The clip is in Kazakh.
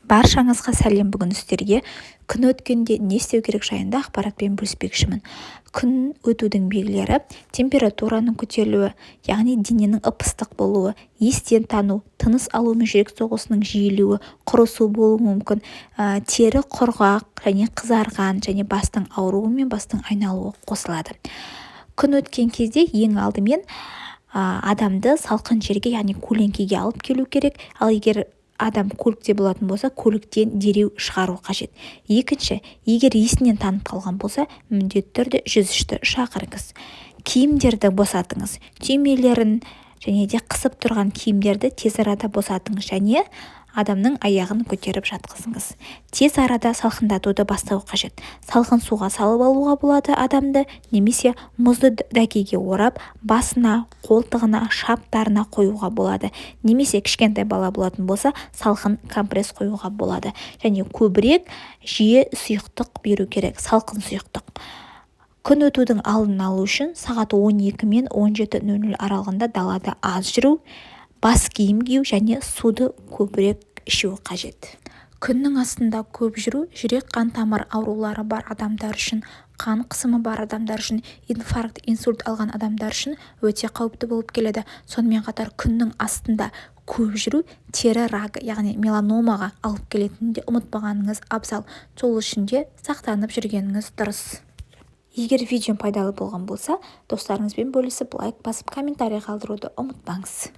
Баршаңызға сәлем. Бүгін сіздерге күн өткенде не істеу керек жайында ақпаратпен бөліспекшімін. Күн өтудің белгілері: температураның көтерілуі, яғни дененің ып-ыстық болуы, естен тану, тыныс алу мен жүрек соғысының жиілеуі, құрысу болуы мүмкін, тері құрғақ және қызарған, және бастың ауруы мен бастың айналуы қосылады. Күн өткен кезде ең алдымен адамды салқын жерге, яғни көлеңкеге алып келу керек. Ал егер адам көлікте болатын болса, көліктен дереу шығару қажет. Екінші, егер есінен танып қалған болса, міндетті түрде 103-ті шақырыңыз. Киімдерді босатыңыз. Түймелерін және де қысып тұрған киімдерді тез арада босатыңыз және адамның аяғын көтеріп жатқызыңыз. Тез арада салқындатуды бастау қажет. Салқын суға салып алуға болады адамды, немесе мұзды дәкеге орап, басына, қолтығына, шаптарына қоюға болады. Немесе кішкентай бала болатын болса, салқын компресс қоюға болады. Және көбірек жиі сұйықтық беру керек, салқын сұйықтық. Күн өтудің алдын алу үшін сағат 12 мен 17:00 аралығында далада аз жүру, бас киім кию және суды көбірек ішу қажет. Күннің астында көп жүру жүрек қан тамыр аурулары бар адамдар үшін, қан қысымы бар адамдар үшін, инфаркт, инсульт алған адамдар үшін өте қауіпті болып келеді. Сонымен қатар күннің астында көп жүру тері рагы, яғни меланомаға алып келетінін де ұмытпағаныңыз абзал. Сол үшін де сақтанып жүргеніңіз дұрыс. Егер видео пайдалы болған болса, достарыңызбен бөлісіп, лайк басып, комментарий қалдыруды ұмытпаңыз.